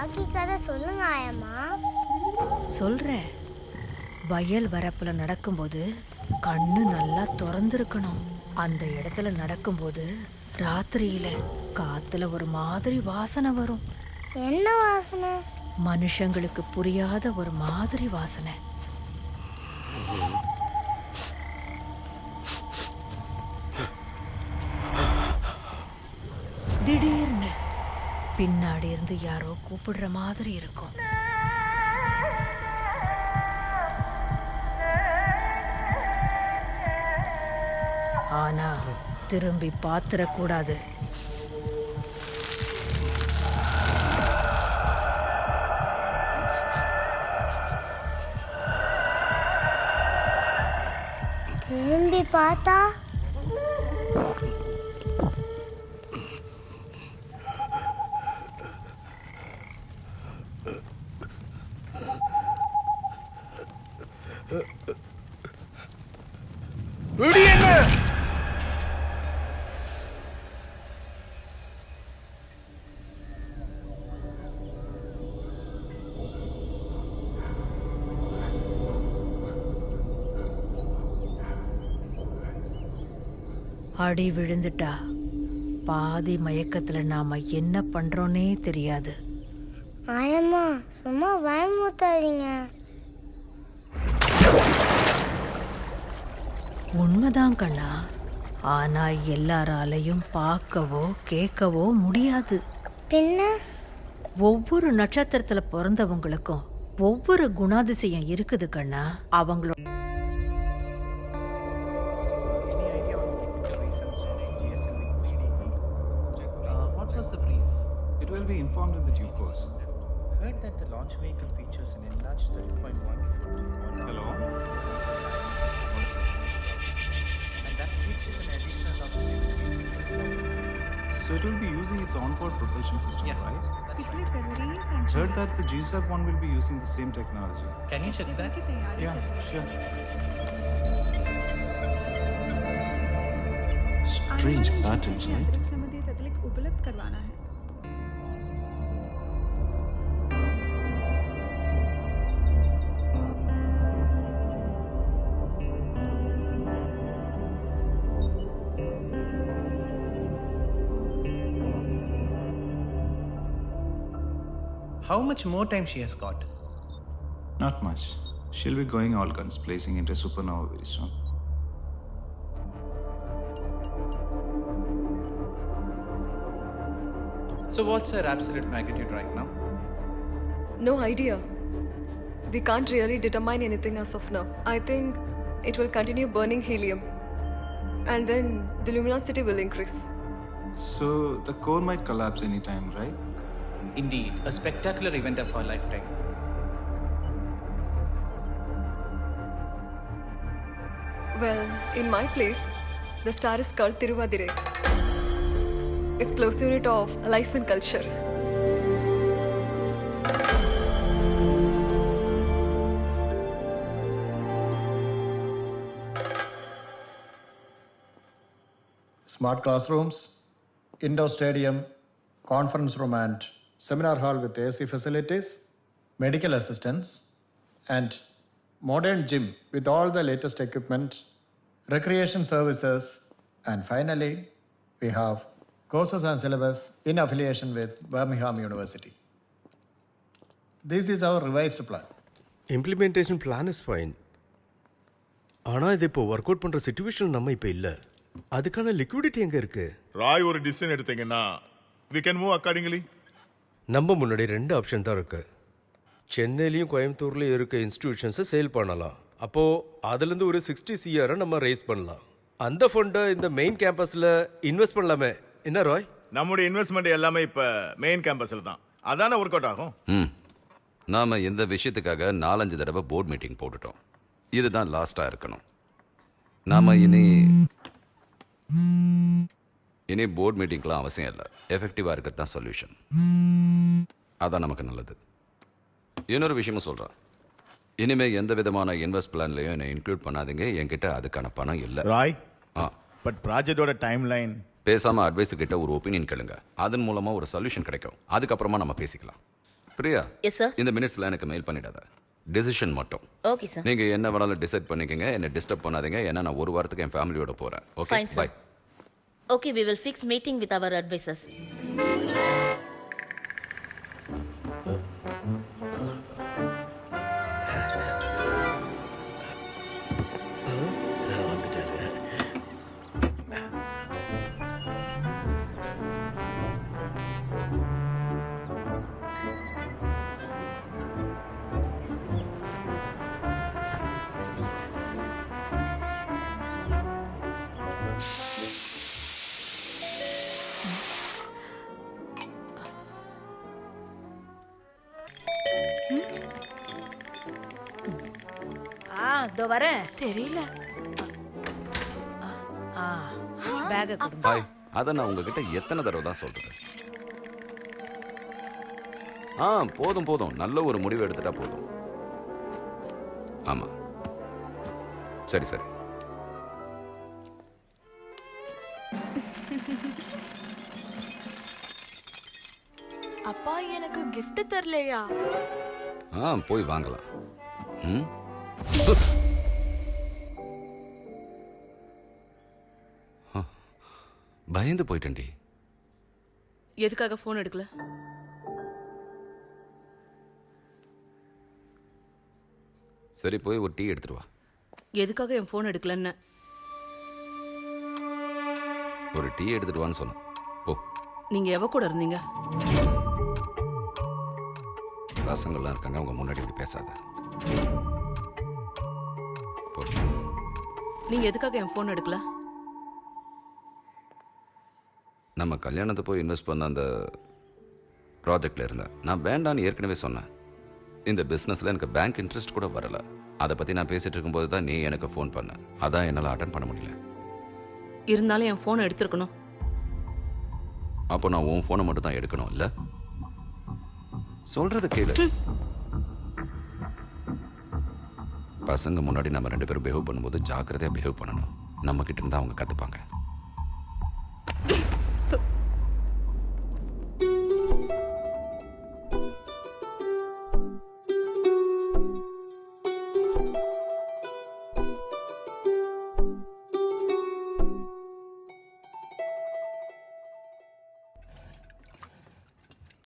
பாக்கி கதை சொல்லுங்க ஆயம்மா. சொல்றேன். வயல் வரப்புல நடக்கும்போது கண்ணு நல்லா திறந்திருக்கணும். அந்த இடத்துல நடக்கும்போது ராத்திரியில காத்துல ஒரு மாதிரி வாசனை வரும். என்ன வாசனை? மனுஷங்களுக்கு புரியாத ஒரு மாதிரி வாசனை. திடீர்னு பின்னாடி இருந்து யாரோ கூப்பிடுற மாதிரி இருக்கும். ஆனா திரும்பி பாத்திரக்கூடாது. திரும்பி பார்த்தா அடி விழுந்துட்டா பாதி மயக்கத்துல நாம என்ன பண்றோன்னே தெரியாது. ஆயம்மா சும்மா பயமுத்தாதீங்க. உண்மைதான் கண்ணா. ஆனா எல்லாராலையும் பார்க்கவோ கேட்கவோ முடியாது. பின்ன ஒவ்வொரு நட்சத்திரத்துல பிறந்தவங்களுக்கும் ஒவ்வொரு குணாதிசயம் இருக்குது கண்ணா. அவங்களோட It will be informed in the due course. Heard that the launch vehicle features an enlarged 30.1 foot. Hello? And that gives it an additional of 8 So it will be using its onboard propulsion system, right? पिछले फरवरी से Heard that the GSAP one will be using the same technology. Can you check that? की तैयारी Yeah, चल रही sure. है। Strange आने वाले patterns, mission की right? अंतरिक्ष संबंधी तथ्य उपलब्ध करवाना है। How much more time she has got? Not much. She'll be going all guns, placing into supernova very soon. So what's her absolute magnitude right now? No idea. We can't really determine anything as of now. I think it will continue burning helium. And then the luminosity will increase. So the core might collapse anytime, right? Indeed, a spectacular event of our lifetime. Well, in my place, the star is called Tiruvadire. It's close unit of life and culture. Smart classrooms, indoor stadium, conference room and seminar hall with AC facilities, medical assistance, and modern gym with all the latest equipment, recreation services, and finally, we have courses and syllabus in affiliation with Birmingham University. This is our revised plan. Implementation plan is fine. ஆனால் இது இப்போ work out பண்ணுற situation நம்ம இப்போ இல்லை. அதுக்கான liquidity எங்கே இருக்குது? ராய் ஒரு டிசிஷன் எடுத்தீங்கன்னா we can move accordingly. நம்ம முன்னாடி 2 ஆப்ஷன் தான் இருக்குது. சென்னையிலையும் கோயம்புத்தூர்லேயும் இருக்க இன்ஸ்டிடியூஷன்ஸை சேல் பண்ணலாம். அப்போது அதுலேருந்து ஒரு 60 CR நம்ம ரைஸ் பண்ணலாம். அந்த ஃபண்டை இந்த மெயின் கேம்பஸில் இன்வெஸ்ட் பண்ணலாமே. என்ன ராய்? நம்முடைய இன்வெஸ்ட்மெண்ட் எல்லாமே இப்போ மெயின் கேம்பஸில் தான். அதானே ஒர்க் அவுட் ஆகும். நாம் இந்த விஷயத்துக்காக 4-5 தடவை போர்ட் மீட்டிங் போட்டுட்டோம். இதுதான் லாஸ்ட்டாக இருக்கணும். நாம் இனி போர்ட் மீட்டிங்லாம் அவசியம் இல்லை. எஃபெக்டிவாக இருக்கிறது தான் சொல்யூஷன். அதான் நமக்கு நல்லது. இன்னொரு விஷயமும் சொல்கிறேன். இனிமேல் எந்த விதமான இன்வெஸ்ட் பிளான்லையும் என்னை இன்க்ளூட் பண்ணாதீங்க. என்கிட்ட அதுக்கான பணம் இல்லை. ராய், பட் ப்ராஜெக்டோட டைம் லைன். பேசாமல் அட்வைஸர்கிட்ட ஒரு ஒப்பீனியன் கேளுங்க. அதன் மூலமாக ஒரு சொல்யூஷன் கிடைக்கும். அதுக்கப்புறமா நம்ம பேசிக்கலாம். Priya yes sir. இந்த மினிட்ஸ்ல எனக்கு மெயில் பண்ணிடாத. டெசிஷன் மட்டும். Okay sir. நீங்க என்ன வேணாலும் டிசைட் பண்ணிக்கங்க, என்ன டிஸ்டர்ப் பண்ணாதீங்க. ஏன்னா நான் ஒரு வாரத்துக்கு என் ஃபேமிலியோட போறேன். Okay Fine, sir. Bye. Okay, we will fix meeting with our advisors. இதோ வரேன். தெரியல. பேக கொடுங்க. பாய். அதை நான் உங்ககிட்ட எத்தனை தடவை தான் சொல்றது? போதும் போதும், நல்ல ஒரு முடிவு எடுத்துட்டா போதும். ஆமா, சரி சரி. அப்பா எனக்கு gift தரலையா? போய் வாங்கலாம். ம். பயந்து போயிட்டேன்டி. எதுக்காக ஃபோன் எடுக்கல? சரி, போய் ஒரு டீ எடுத்துட்டு வா. எதுக்காக என் ஃபோன் எடுக்கலன்னு? ஒரு டீ எடுத்துட்டு வான்னு சொன்னேன். போ. நீங்க எவ கூட இருந்தீங்க? பசங்கள்லாம் இருக்காங்க, அவங்க முன்னாடி இப்படி பேசாத. போ. நீங்க எதுக்காக என் ஃபோன் எடுக்கல? நம்ம கல்யாணத்தை போய் இன்வெஸ்ட் பண்ண அந்த ப்ராஜெக்டில் இருந்தேன். நான் வேண்டான்னு ஏற்கனவே சொன்னேன். இந்த பிஸ்னஸில் எனக்கு பேங்க் இன்ட்ரெஸ்ட் கூட வரலை. அதை பற்றி நான் பேசிகிட்டு இருக்கும்போது தான் நீ எனக்கு ஃபோன் பண்ண. அதான் என்னால் அட்டன் பண்ண முடியல. இருந்தாலும் என் ஃபோனை எடுத்துருக்கணும். அப்போ நான் உன் ஃபோனை மட்டும் தான் எடுக்கணும் இல்லை? சொல்கிறது கேளு. பசங்க முன்னாடி நம்ம 2 பேரும் பிஹேவ் பண்ணும்போது ஜாக்கிரதையாக பிஹேவ் பண்ணணும். நம்மக்கிட்ட இருந்தால் அவங்க கற்றுப்பாங்க.